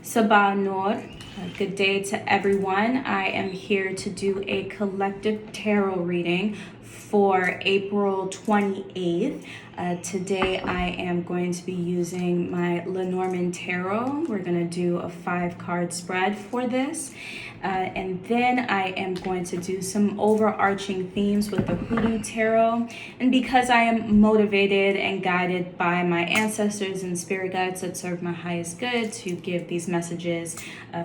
Sabah Noor. Good day to everyone. I am here to do a collective tarot reading for April 28th. Today I am going to be using my Lenormand Tarot. We're going to do a 5-card spread for this. And then I am going to do some overarching themes with the Hoodoo Tarot. And because I am motivated and guided by my ancestors and spirit guides that serve my highest good to give these messages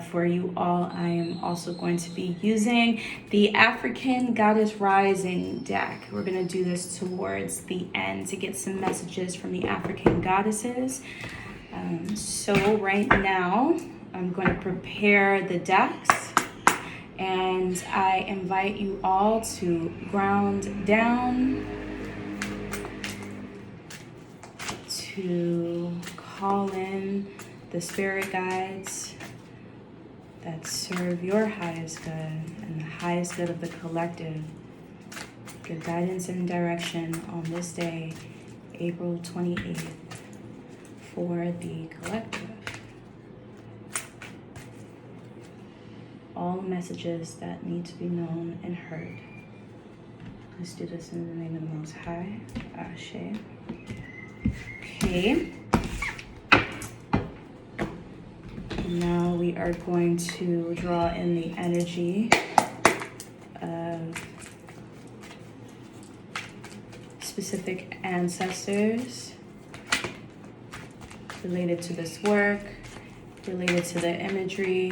for you all, I am also going to be using the African Goddess Rising deck. We're going to do this towards the end to get some messages from the African goddesses. So right now, I'm going to prepare the decks. And I invite you all to ground down, to call in the spirit guides that serve your highest good and the highest good of the collective. Give guidance and direction on this day, April 28th, for the collective. All messages that need to be known and heard. Let's do this in the name of the Most High. Ashe. Okay. Now we are going to draw in the energy of specific ancestors related to this work, related to the imagery,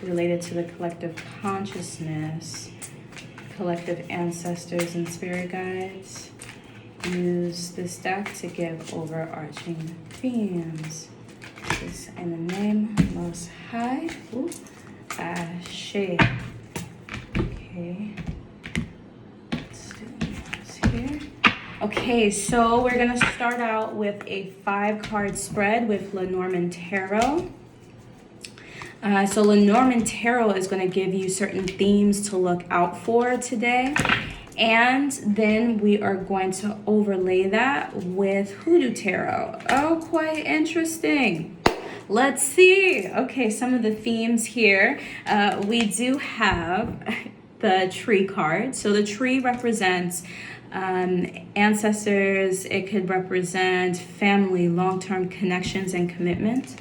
related to the collective consciousness, collective ancestors and spirit guides. Use this deck to give overarching themes. This in the name Most High. Ashe. Okay. Let's do this here. Okay, so we're gonna start out with a 5-card spread with Lenormand Tarot. So Lenormand Tarot is going to give you certain themes to look out for today. And then we are going to overlay that with Hoodoo Tarot. Oh, quite interesting. Let's see. Okay, some of the themes here. We do have the tree card. So the tree represents ancestors. It could represent family, long-term connections and commitment.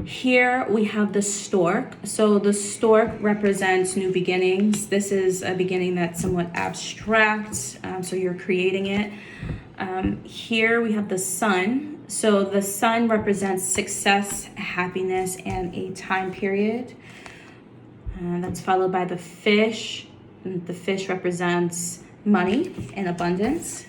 Here we have the stork. So the stork represents new beginnings. This is a beginning that's somewhat abstract, so you're creating it. Here we have the sun. So the sun represents success, happiness, and a time period. That's followed by the fish. The fish represents money and abundance.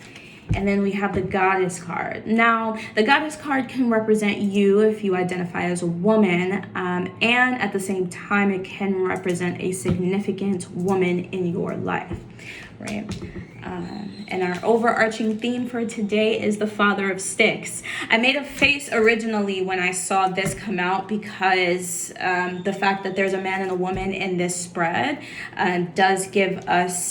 And then we have the goddess card. Now, the goddess card can represent you if you identify as a woman, and at the same time, it can represent a significant woman in your life, right? And our overarching theme for today is the Father of Sticks. I made a face originally when I saw this come out because the fact that there's a man and a woman in this spread does give us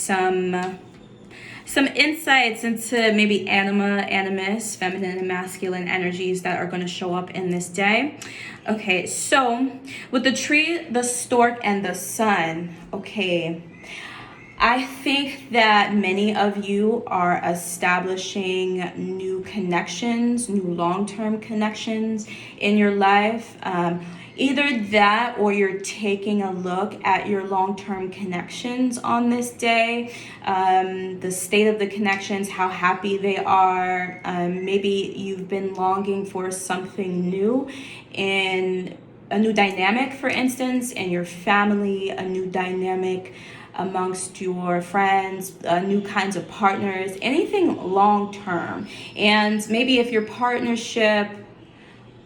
some insights into maybe animus, feminine and masculine energies that are going to show up in this day. Okay, so with the tree, the stork, and the sun, okay, I think that many of you are establishing new connections, new long-term connections in your life. Either that or you're taking a look at your long-term connections on this day, the state of the connections, how happy they are. Maybe you've been longing for something new in a new dynamic, for instance, in your family, a new dynamic amongst your friends, new kinds of partners, anything long-term. And maybe if your partnership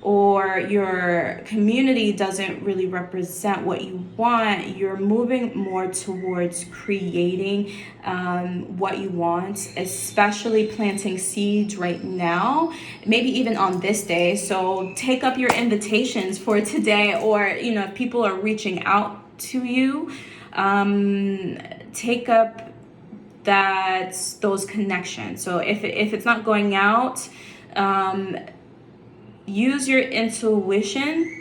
or your community doesn't really represent what you want, you're moving more towards creating what you want, especially planting seeds right now, maybe even on this day. So take up your invitations for today, or if people are reaching out to you, take up those connections. So if it's not going out, use your intuition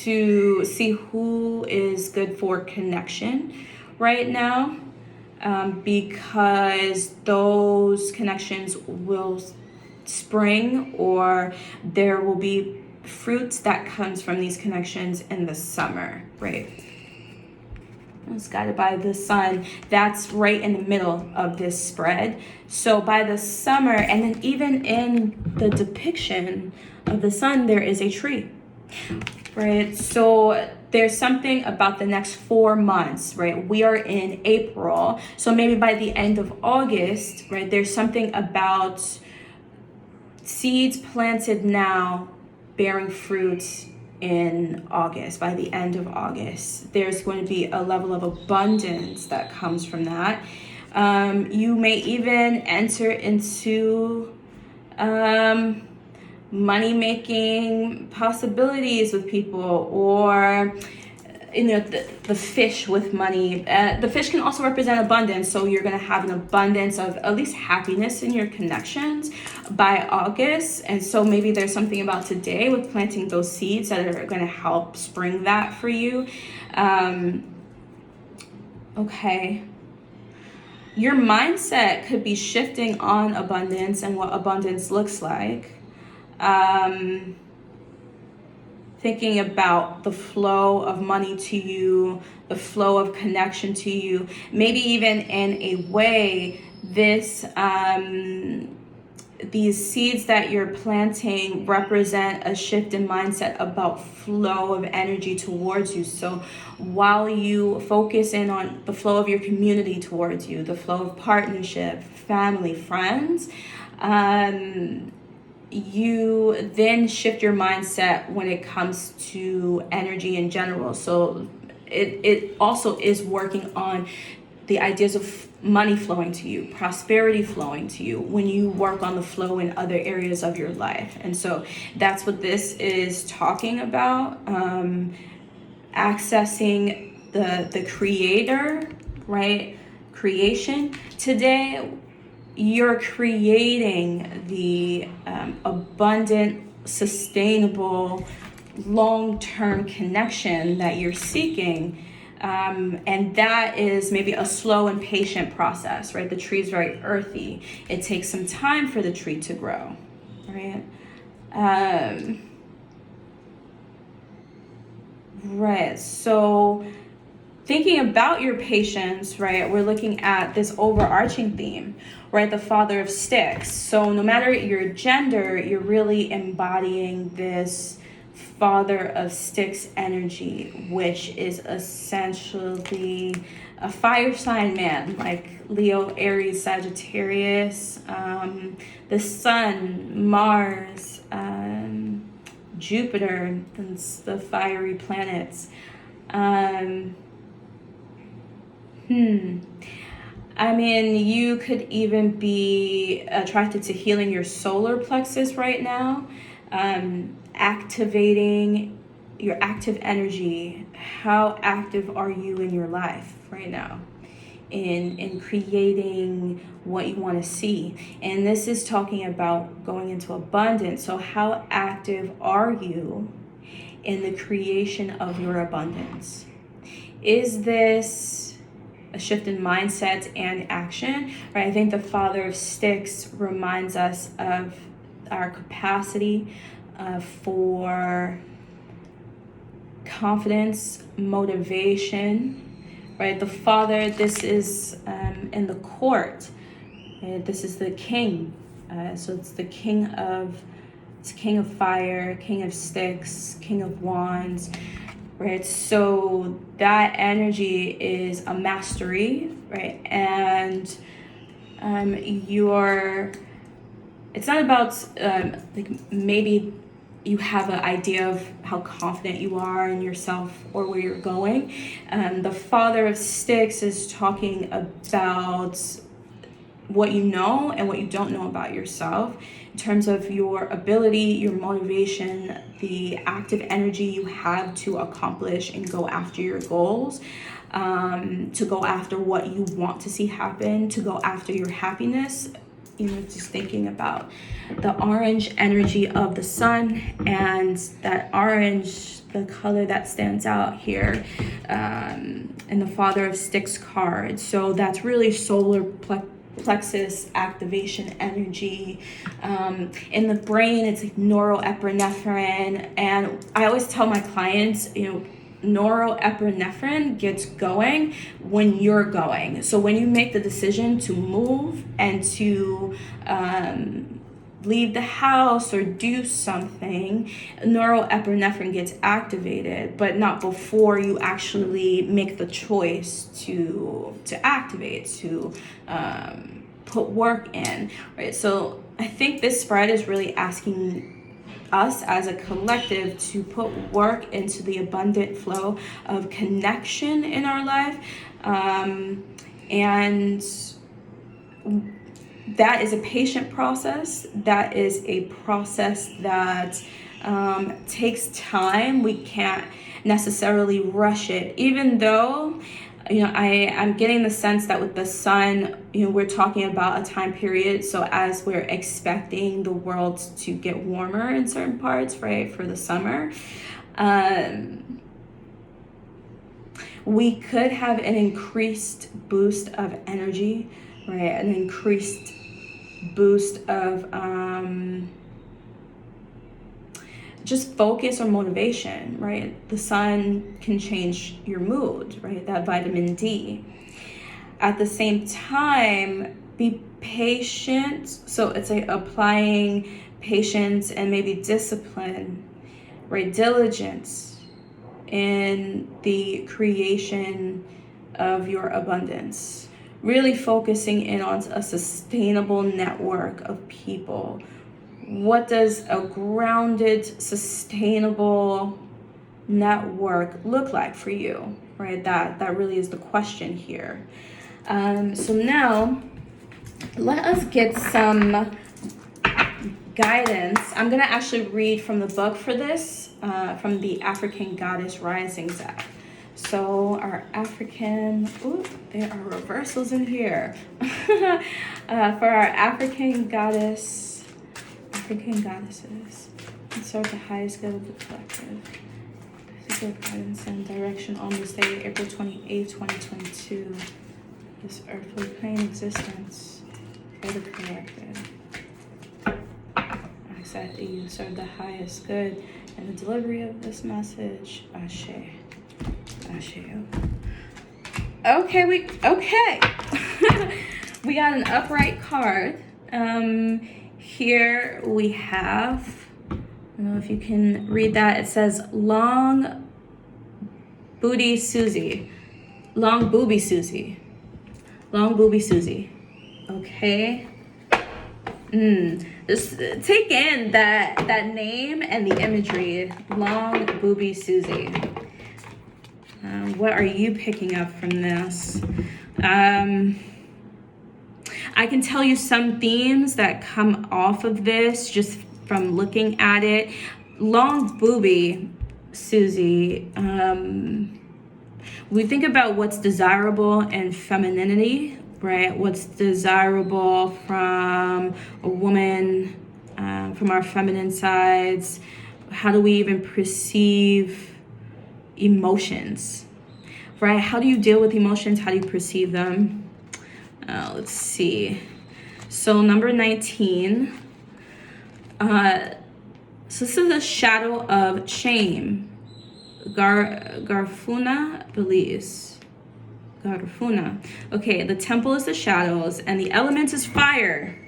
to see who is good for connection right now, because those connections will spring, or there will be fruits that comes from these connections in the summer, right? It's guided by the sun. That's right in the middle of this spread. So by the summer, and then even in the depiction of the sun, there is a tree, right? So there's something about the next 4 months, right? We are in April. So maybe by the end of August, right, there's something about seeds planted now bearing fruit in August. By the end of August, there's going to be a level of abundance that comes from that. You may even enter into money-making possibilities with people, or the fish with money. The fish can also represent abundance, so you're going to have an abundance of at least happiness in your connections by August. And so maybe there's something about today with planting those seeds that are going to help spring that for you. Okay. Your mindset could be shifting on abundance and what abundance looks like. Thinking about the flow of money to you, the flow of connection to you, maybe even in a way, these seeds that you're planting represent a shift in mindset about flow of energy towards you. So while you focus in on the flow of your community towards you, the flow of partnership, family, friends, you then shift your mindset when it comes to energy in general. So it also is working on the ideas of money flowing to you, prosperity flowing to you when you work on the flow in other areas of your life. And so that's what this is talking about, accessing the creator, right? Creation. Today, you're creating the abundant, sustainable, long-term connection that you're seeking. And that is maybe a slow and patient process, right? The tree is very earthy. It takes some time for the tree to grow, right? Right, so thinking about your patience, right, we're looking at this overarching theme, right, the father of sticks. So no matter your gender, you're really embodying this father of sticks energy, which is essentially a fire sign man, like Leo, Aries, Sagittarius, the sun, Mars, Jupiter, and the fiery planets. I mean, you could even be attracted to healing your solar plexus right now, activating your active energy. How active are you in your life right now in creating what you want to see? And this is talking about going into abundance. So how active are you in the creation of your abundance? Is this a shift in mindset and action, right? I think the father of sticks reminds us of our capacity for confidence, motivation, right? The father, this is in the court. This is the king. So it's the king of fire, king of sticks, king of wands, right? So that energy is a mastery, right? And it's not about like maybe you have an idea of how confident you are in yourself or where you're going. The father of sticks is talking about what you know and what you don't know about yourself in terms of your ability, your motivation, the active energy you have to accomplish and go after your goals, to go after what you want to see happen, to go after your happiness, just thinking about the orange energy of the sun, and that orange, the color that stands out here in the Father of Sticks card. So that's really solar plexus activation energy. In the brain, it's like neuroepinephrine. And I always tell my clients, neuroepinephrine gets going when you're going. So when you make the decision to move and to leave the house or do something, neuroepinephrine gets activated, but not before you actually make the choice to activate, to put work in, right? So I think this spread is really asking us as a collective to put work into the abundant flow of connection in our life, and that is a patient process. That is a process that takes time. We can't necessarily rush it, even though I'm getting the sense that with the sun, we're talking about a time period. So as we're expecting the world to get warmer in certain parts, right, for the summer, we could have an increased boost of energy, right? An increased boost of just focus or motivation, right? The sun can change your mood, right? That vitamin D. At the same time, be patient. So it's like applying patience and maybe discipline, right? Diligence in the creation of your abundance. Really focusing in on a sustainable network of people. What does a grounded, sustainable network look like for you, right? That really is the question here. So now, let us get some guidance. I'm going to actually read from the book for this, from the African Goddess Risings app. So our African, there are reversals in here. For our African goddesses, and serve the highest good of the collective. Secret guidance and direction on this day, April 28, 2022. This earthly plane existence for the collective. I said that you serve the highest good in the delivery of this message. Ashe. Okay. We got an upright card. Here we have, I don't know if you can read that. It says Long Booby Susie. Okay. Just take in that name and the imagery. Long Booby Susie. What are you picking up from this? I can tell you some themes that come off of this just from looking at it. Long Booby Susie. We think about what's desirable in femininity, right? What's desirable from a woman, from our feminine sides. How do we even perceive emotions, right? How do you deal with emotions? How do you perceive them? Let's see. So number 19. So this is a shadow of shame. Garfuna Belize. Garfuna. Okay, the temple is the shadows and the element is fire.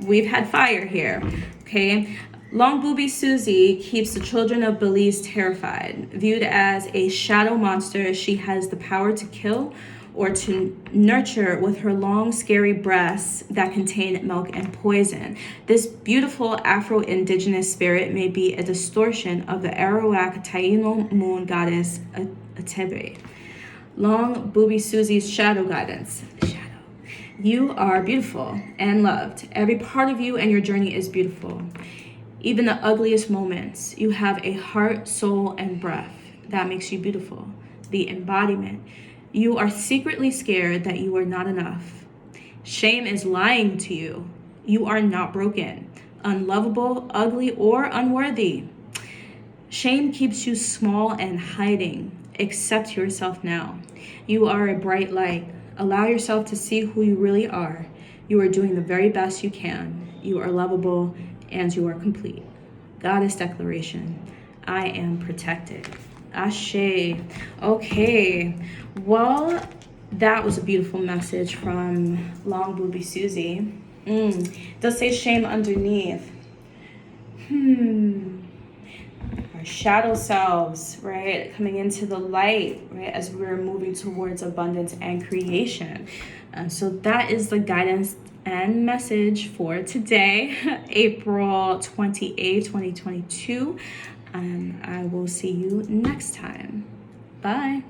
We've had fire here. Okay. Long Booby Susie keeps the children of Belize terrified. Viewed as a shadow monster, she has the power to kill or to nurture with her long, scary breasts that contain milk and poison. This beautiful Afro-Indigenous spirit may be a distortion of the Arawak Taino moon goddess Atebe. Long Booby Susie's shadow guidance. You are beautiful and loved. Every part of you and your journey is beautiful. Even the ugliest moments, you have a heart, soul, and breath that makes you beautiful. The embodiment. You are secretly scared that you are not enough. Shame is lying to you You are not broken, unlovable, ugly, or unworthy. Shame keeps you small and hiding. Accept yourself now. You are a bright light. Allow yourself to see who you really are. You are doing the very best you can. You are lovable and you are complete. Goddess declaration. I am protected. Ashe. Okay. Well, that was a beautiful message from Long Booby Susie. Does say shame underneath. Our shadow selves, right? Coming into the light, right? As we're moving towards abundance and creation. So that is the guidance and message for today, April 28th, 2022. I will see you next time. Bye.